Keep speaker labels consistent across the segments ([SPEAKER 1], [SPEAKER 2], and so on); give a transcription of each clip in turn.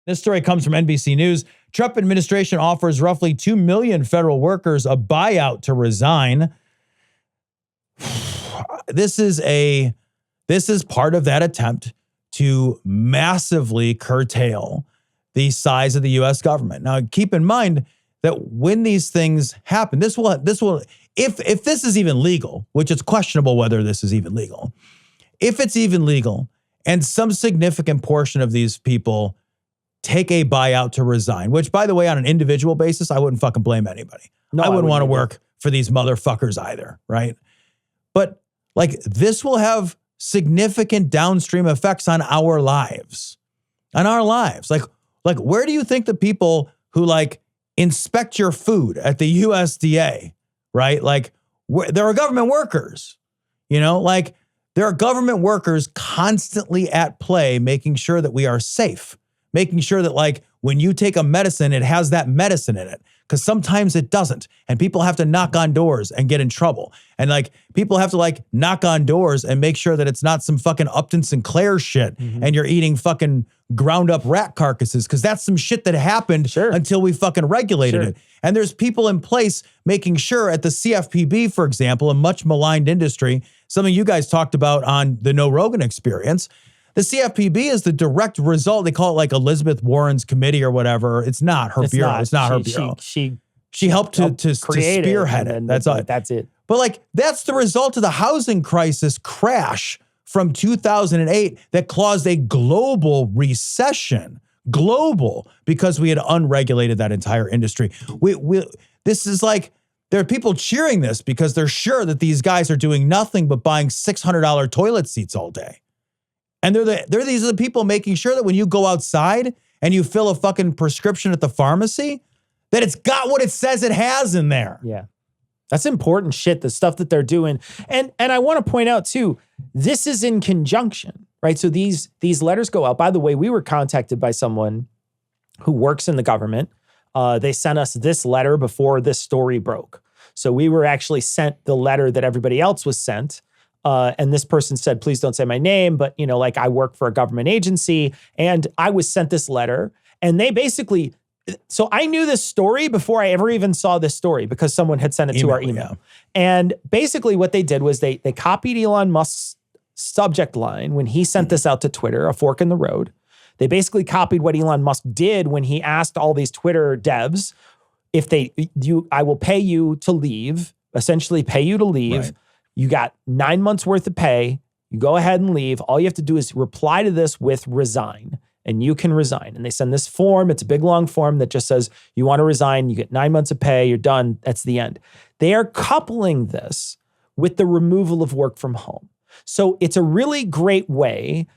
[SPEAKER 1] This story comes from NBC News. Trump administration offers roughly 2 million federal workers a buyout to resign. This is part of that attempt to massively curtail the size of the U.S. government. Now, keep in mind that when these things happen, this will, if this is even legal, which it's questionable whether this is even legal, if it's even legal and some significant portion of these people take a buyout to resign, which, by the way, on an individual basis, I wouldn't fucking blame anybody. No, I wouldn't want to work for these motherfuckers either, right? But like, this will have significant downstream effects on our lives. Like, where do you think the people who like inspect your food at the USDA, right? Like, there are government workers, like there are government workers constantly at play, making sure that we are safe, making sure that like when you take a medicine, it has that medicine in it. Because sometimes it doesn't. And people have to knock on doors and get in trouble. And like people have to like knock on doors and make sure that it's not some fucking Upton Sinclair shit and you're eating fucking ground up rat carcasses, because that's some shit that happened until we fucking regulated it. And there's people in place making sure at the CFPB, for example, a much maligned industry, something you guys talked about on the No Rogan Experience. The CFPB is the direct result. They call it like Elizabeth Warren's committee or whatever. It's not her bureau. It's not her bureau. She helped to spearhead it. That's all.
[SPEAKER 2] That's it.
[SPEAKER 1] But like, that's the result of the housing crisis crash from 2008 that caused a global recession. Global, because we had unregulated that entire industry. This is like, there are people cheering this because they're sure that these guys are doing nothing but buying $600 toilet seats all day. And these are the people making sure that when you go outside and you fill a fucking prescription at the pharmacy, that it's got what it says it has in there.
[SPEAKER 2] Yeah. That's important shit, the stuff that they're doing. And I want to point out too, this is in conjunction, right? So these letters go out. By the way, we were contacted by someone who works in the government. They sent us this letter before this story broke. So we were actually sent the letter that everybody else was sent. And this person said, please don't say my name, but like I work for a government agency, and I was sent this letter, and they basically, so I knew this story before I ever even saw this story because someone had sent it to our email. Yeah. And basically what they did was they copied Elon Musk's subject line when he sent this out to Twitter, a fork in the road. They basically copied what Elon Musk did when he asked all these Twitter devs, I will pay you to leave, essentially pay you to leave. Right. You got 9 months worth of pay. You go ahead and leave. All you have to do is reply to this with resign, and you can resign. And they send this form. It's a big, long form that just says, you want to resign, you get 9 months of pay, you're done. That's the end. They are coupling this with the removal of work from home. So it's a really great way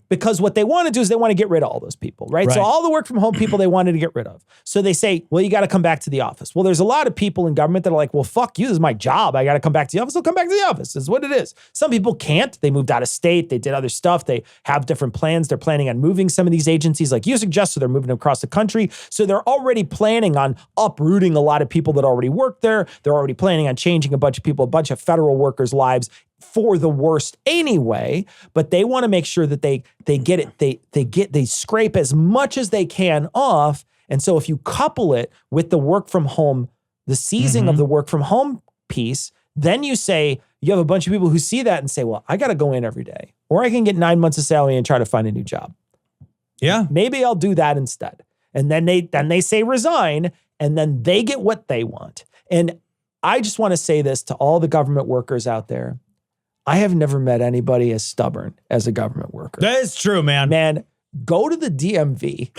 [SPEAKER 2] because what they want to do is they want to get rid of all those people, right? So all the work from home people they wanted to get rid of. So they say, well, you got to come back to the office. Well, there's a lot of people in government that are like, well, fuck you, this is my job. I got to come back to the office. I'll come back to the office. This is what it is. Some people can't. They moved out of state. They did other stuff. They have different plans. They're planning on moving some of these agencies like you suggest, so they're moving across the country. So they're already planning on uprooting a lot of people that already work there. They're already planning on changing a bunch of people, a bunch of federal workers' lives for the worst anyway, but they want to make sure that they get it, they scrape as much as they can off. And so if you couple it with the work from home, the seizing of the work from home piece, then you say, you have a bunch of people who see that and say, well, I got to go in every day, or I can get 9 months of salary and try to find a new job.
[SPEAKER 1] Yeah.
[SPEAKER 2] Maybe I'll do that instead. And then they say resign, and then they get what they want. And I just want to say this to all the government workers out there. I have never met anybody as stubborn as a government worker.
[SPEAKER 1] That is true, man.
[SPEAKER 2] Man, go to the DMV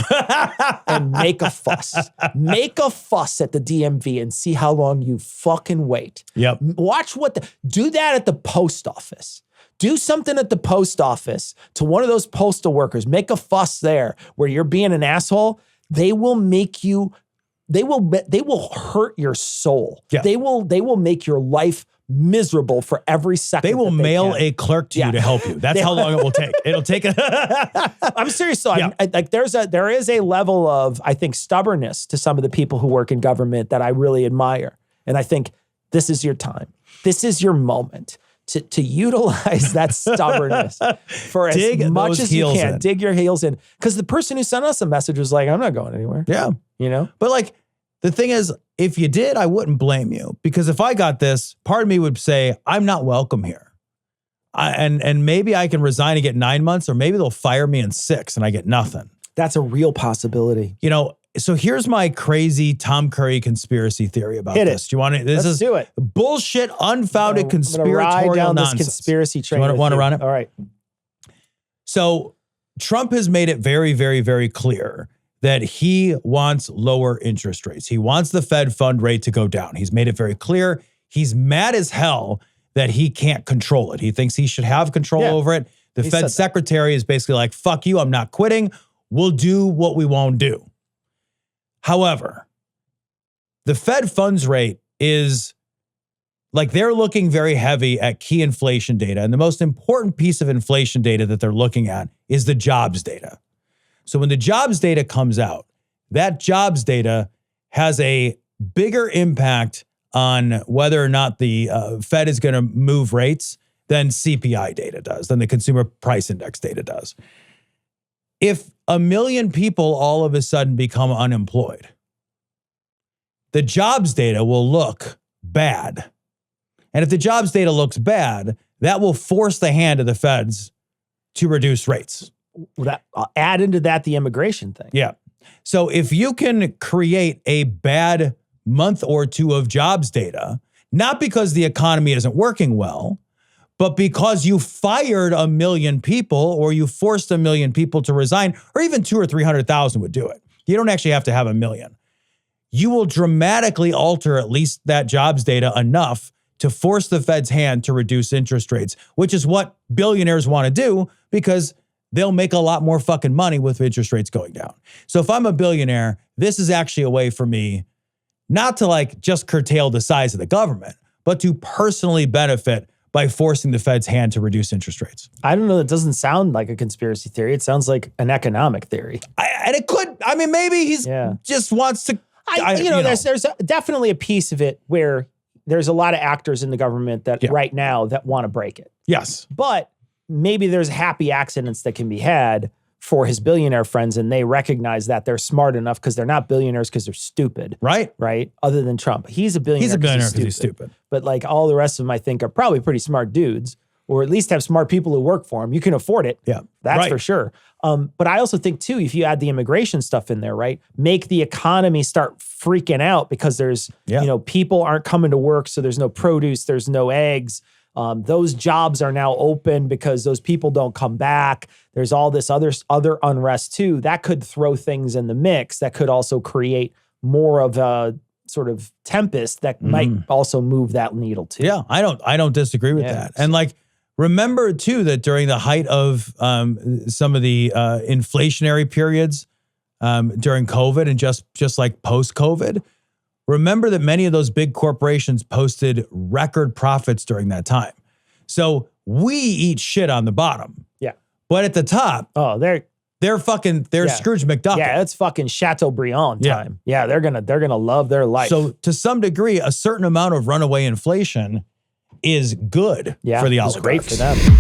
[SPEAKER 2] and make a fuss. Make a fuss at the DMV and see how long you fucking wait.
[SPEAKER 1] Yep.
[SPEAKER 2] Watch do that at the post office. Do something at the post office to one of those postal workers. Make a fuss there where you're being an asshole. They will make you, they will hurt your soul. Yeah. They will make your life miserable for every second.
[SPEAKER 1] They will mail a clerk to you to help you. That's how long it will take. It'll take
[SPEAKER 2] I'm serious. So there is a level of, I think, stubbornness to some of the people who work in government that I really admire. And I think this is your time. This is your moment to utilize that stubbornness for as
[SPEAKER 1] Dig
[SPEAKER 2] much
[SPEAKER 1] those
[SPEAKER 2] as you
[SPEAKER 1] heels
[SPEAKER 2] can.
[SPEAKER 1] in.
[SPEAKER 2] Dig your heels in. Because the person who sent us a message was like, I'm not going anywhere.
[SPEAKER 1] Yeah.
[SPEAKER 2] You know?
[SPEAKER 1] But like, the thing is, if you did, I wouldn't blame you. Because if I got this, part of me would say, I'm not welcome here. And maybe I can resign and get 9 months, or maybe they'll fire me in 6 and I get nothing.
[SPEAKER 2] That's a real possibility.
[SPEAKER 1] You know, so here's my crazy Tom Curry conspiracy theory about
[SPEAKER 2] Hit
[SPEAKER 1] this.
[SPEAKER 2] it.
[SPEAKER 1] Do you want to? This
[SPEAKER 2] Let's
[SPEAKER 1] is
[SPEAKER 2] do it.
[SPEAKER 1] bullshit, unfounded,
[SPEAKER 2] I'm gonna
[SPEAKER 1] conspiratorial
[SPEAKER 2] ride down
[SPEAKER 1] nonsense.
[SPEAKER 2] this conspiracy train.
[SPEAKER 1] Do you
[SPEAKER 2] with
[SPEAKER 1] want to
[SPEAKER 2] you.
[SPEAKER 1] run it?
[SPEAKER 2] All right.
[SPEAKER 1] So Trump has made it very, very, very clear that he wants lower interest rates. He wants the Fed fund rate to go down. He's made it very clear. He's mad as hell that he can't control it. He thinks he should have control over it. The
[SPEAKER 2] He
[SPEAKER 1] Fed
[SPEAKER 2] said that.
[SPEAKER 1] secretary is basically like, fuck you, I'm not quitting. We'll do what we won't do. However, the Fed funds rate is like, they're looking very heavy at key inflation data. And the most important piece of inflation data that they're looking at is the jobs data. So when the jobs data comes out, that jobs data has a bigger impact on whether or not the Fed is going to move rates than CPI data does, than the consumer price index data does. If 1 million people all of a sudden become unemployed, the jobs data will look bad. And if the jobs data looks bad, that will force the hand of the Feds to reduce rates.
[SPEAKER 2] I'll add into that the immigration thing.
[SPEAKER 1] Yeah. So if you can create a bad month or two of jobs data, not because the economy isn't working well, but because you fired 1 million people, or you forced 1 million people to resign, or even 200,000 or 300,000 would do it. You don't actually have to have 1 million. You will dramatically alter at least that jobs data enough to force the Fed's hand to reduce interest rates, which is what billionaires want to do, because they'll make a lot more fucking money with interest rates going down. So if I'm a billionaire, this is actually a way for me not to like just curtail the size of the government, but to personally benefit by forcing the Fed's hand to reduce interest rates.
[SPEAKER 2] I don't know. It doesn't sound like a conspiracy theory. It sounds like an economic theory.
[SPEAKER 1] And it could, I mean, maybe he's just wants to,
[SPEAKER 2] there's definitely a piece of it where there's a lot of actors in the government that right now that want to break it.
[SPEAKER 1] Yes.
[SPEAKER 2] But maybe there's happy accidents that can be had for his billionaire friends, and they recognize that they're smart enough because they're not billionaires because they're stupid.
[SPEAKER 1] Right.
[SPEAKER 2] Right. Other than Trump. He's a billionaire.
[SPEAKER 1] He's a billionaire because he's stupid.
[SPEAKER 2] But like all the rest of them, I think, are probably pretty smart dudes, or at least have smart people who work for him. You can afford it.
[SPEAKER 1] Yeah.
[SPEAKER 2] That's for sure. But I also think too, if you add the immigration stuff in there, right, make the economy start freaking out because there's, people aren't coming to work. So there's no produce, there's no eggs. Those jobs are now open because those people don't come back. There's all this other unrest too. That could throw things in the mix. That could also create more of a sort of tempest that might also move that needle too.
[SPEAKER 1] Yeah, I don't disagree with that. And like, remember too that during the height of some of the inflationary periods during COVID and just like post-COVID, remember that many of those big corporations posted record profits during that time. So we eat shit on the bottom.
[SPEAKER 2] Yeah.
[SPEAKER 1] But at the top, they're Scrooge McDuck.
[SPEAKER 2] Yeah, it's fucking Chateaubriand time. Yeah, they're gonna love their life.
[SPEAKER 1] So to some degree, a certain amount of runaway inflation is good for the oligarchs.
[SPEAKER 2] It's great for them.